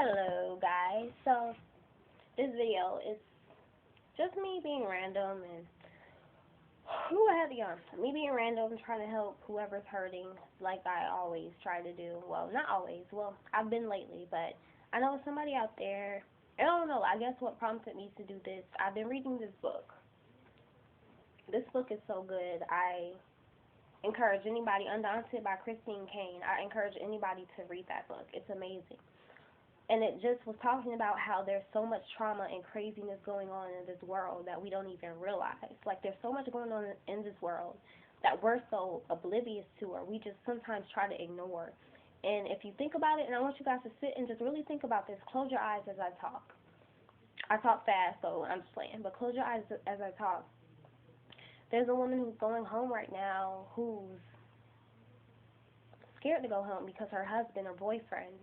Hello guys. So this video is just me being random and who I had to on. Me being random trying to help whoever's hurting like I always try to do. Well, not always. Well, I've been lately, but I know somebody out there. I don't know. I guess what prompted me to do this. I've been reading this book. This book is so good. I encourage anybody. Undaunted by Christine Kane. I encourage anybody to read that book. It's amazing. And it just was talking about how there's so much trauma and craziness going on in this world that we don't even realize. Like, there's so much going on in this world that we're so oblivious to, or we just sometimes try to ignore. And if you think about it, and I want you guys to sit and just really think about this, close your eyes as I talk. I talk fast, so I'm just playing, but close your eyes as I talk. There's a woman who's going home right now who's scared to go home because her husband or boyfriend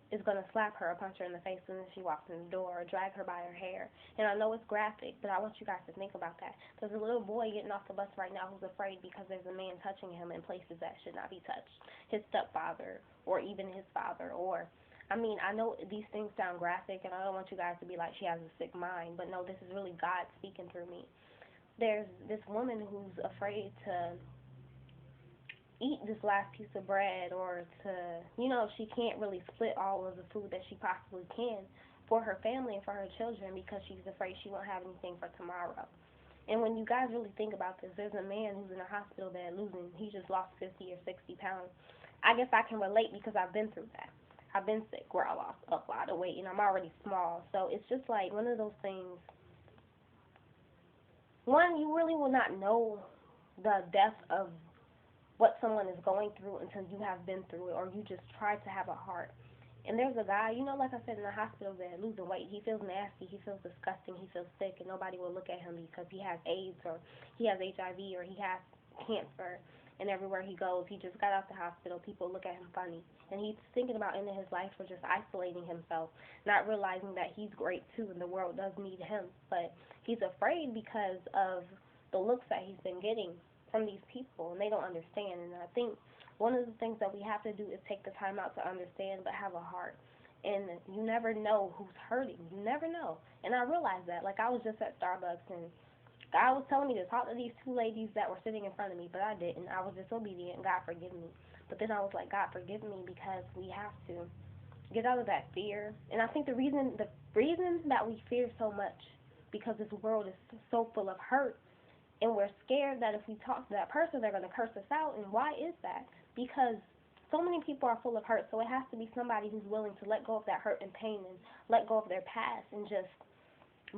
is going to slap her or punch her in the face as soon as she walks in the door or drag her by her hair. And I know it's graphic, but I want you guys to think about that. There's a little boy getting off the bus right now who's afraid because there's a man touching him in places that should not be touched. His stepfather or even his father or I mean, I know these things sound graphic, and I don't want you guys to be like, she has a sick mind, but no, this is really God speaking through me. There's this woman who's afraid to eat this last piece of bread or to, she can't really split all of the food that she possibly can for her family and for her children because she's afraid she won't have anything for tomorrow. And when you guys really think about this, there's a man who's in a hospital bed losing, he just lost 50 or 60 pounds. I guess I can relate because I've been through that. I've been sick where I lost a lot of weight and I'm already small. So it's just like one of those things. One, you really will not know the depth of what someone is going through until you have been through it or you just try to have a heart. And there's a guy, like I said, in the hospital bed losing weight. He feels nasty, he feels disgusting, he feels sick, and nobody will look at him because he has AIDS or he has HIV or he has cancer. And everywhere he goes, he just got out the hospital, people look at him funny. And he's thinking about ending his life or just isolating himself, not realizing that he's great too and the world does need him. But he's afraid because of the looks that he's been getting from these people, and they don't understand. And I think one of the things that we have to do is take the time out to understand, but have a heart. And you never know who's hurting. You never know. And I realized that. Like, I was just at Starbucks, and God was telling me to talk to these two ladies that were sitting in front of me, but I didn't. I was disobedient. God forgive me. But then I was like, God forgive me, because we have to get out of that fear. And I think the reason that we fear so much, because this world is so full of hurt, and we're scared that if we talk to that person, they're going to curse us out. And why is that? Because so many people are full of hurt, so it has to be somebody who's willing to let go of that hurt and pain and let go of their past and just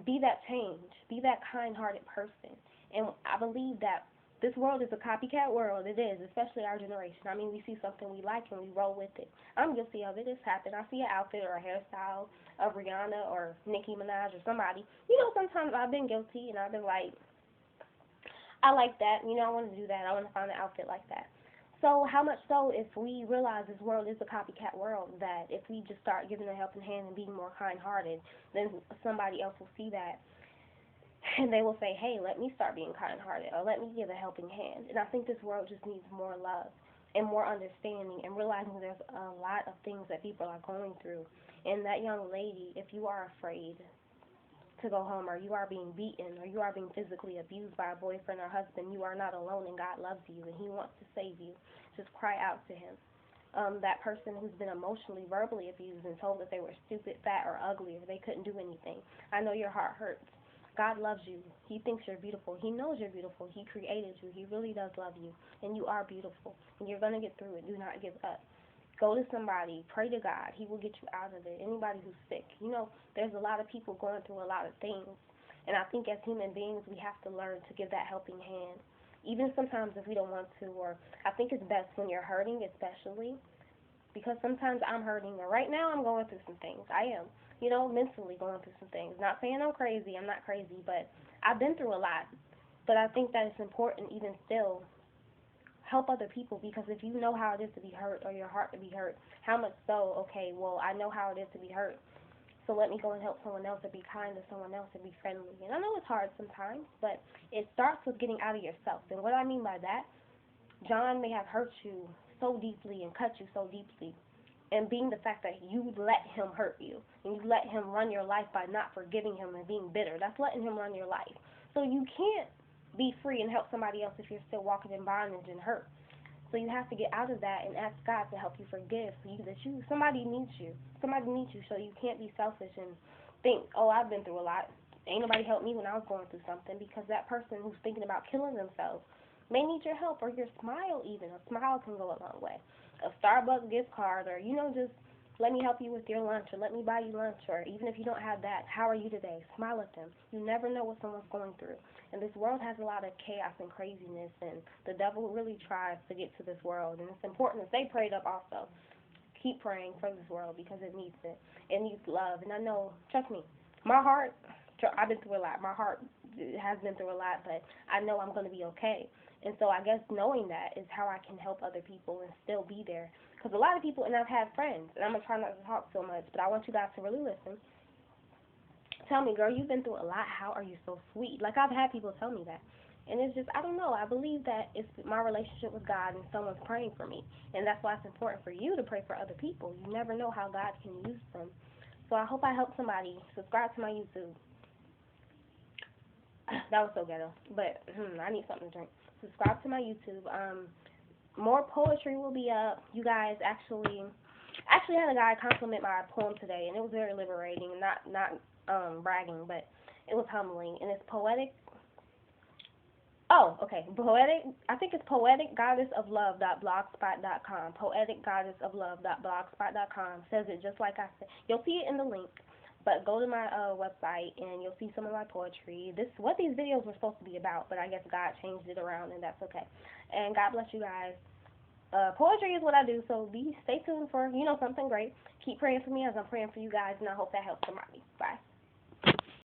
be that change, be that kind-hearted person. And I believe that this world is a copycat world. It is, especially our generation. I mean, we see something we like and we roll with it. I'm guilty of it. It's happened. I see an outfit or a hairstyle of Rihanna or Nicki Minaj or somebody. Sometimes I've been guilty and I've been like, I like that. I want to do that. I want to find an outfit like that. So how much so if we realize this world is a copycat world, that if we just start giving a helping hand and being more kind-hearted, then somebody else will see that and they will say, hey, let me start being kind-hearted or let me give a helping hand. And I think this world just needs more love and more understanding and realizing there's a lot of things that people are going through. And that young lady, if you are afraid to go home, or you are being beaten, or you are being physically abused by a boyfriend or husband, you are not alone, and God loves you and he wants to save you. Just cry out to him. That person who's been emotionally, verbally abused and told that they were stupid, fat, or ugly, or they couldn't do anything, I know your heart hurts. God loves you. He thinks you're beautiful. He knows you're beautiful. He created you. He really does love you, and you are beautiful, and you're going to get through it. Do not give up. Go to somebody. Pray to God. He will get you out of it. Anybody who's sick. There's a lot of people going through a lot of things. And I think as human beings, we have to learn to give that helping hand. Even sometimes if we don't want to, or I think it's best when you're hurting, especially, because sometimes I'm hurting. Or right now I'm going through some things. I am, mentally going through some things. Not saying I'm crazy. I'm not crazy, but I've been through a lot. But I think that it's important even still help other people, because if you know how it is to be hurt or your heart to be hurt, how much so, okay, well, I know how it is to be hurt, so let me go and help someone else, or be kind to someone else, or be friendly. And I know it's hard sometimes, but it starts with getting out of yourself. And what I mean by that, John may have hurt you so deeply and cut you so deeply, and being the fact that you let him hurt you and you let him run your life by not forgiving him and being bitter. That's letting him run your life. So you can't be free and help somebody else if you're still walking in bondage and hurt. So you have to get out of that and ask God to help you forgive. So somebody needs you. Somebody needs you. So you can't be selfish and think, oh, I've been through a lot. Ain't nobody helped me when I was going through something, because that person who's thinking about killing themselves may need your help, or your smile even. A smile can go a long way. A Starbucks gift card, or, just let me help you with your lunch, or let me buy you lunch, or even if you don't have that, how are you today? Smile at them. You never know what someone's going through. And this world has a lot of chaos and craziness, and the devil really tries to get to this world. And it's important to stay prayed up also. Keep praying for this world because it needs it. It needs love. And I know, trust me, my heart, I've been through a lot. My heart has been through a lot, but I know I'm going to be okay. And so I guess knowing that is how I can help other people and still be there. Because a lot of people, and I've had friends, and I'm going to try not to talk so much, but I want you guys to really listen. Tell me, girl, you've been through a lot. How are you so sweet? Like, I've had people tell me that. And it's just, I don't know. I believe that it's my relationship with God and someone's praying for me. And that's why it's important for you to pray for other people. You never know how God can use them. So I hope I help somebody. Subscribe to my YouTube. That was so ghetto. But I need something to drink. Subscribe to my YouTube. More poetry will be up. You guys actually had a guy compliment my poem today, and it was very liberating. Not bragging, but it was humbling. And it's poetic. Oh, okay. Poetic. I think it's poeticgoddessoflove.blogspot.com. Poeticgoddessoflove.blogspot.com says it just like I said. You'll see it in the link. But go to my website and you'll see some of my poetry. This is what these videos were supposed to be about, but I guess God changed it around, and that's okay. And God bless you guys. Poetry is what I do, so stay tuned for something great. Keep praying for me as I'm praying for you guys, and I hope that helps somebody. Bye.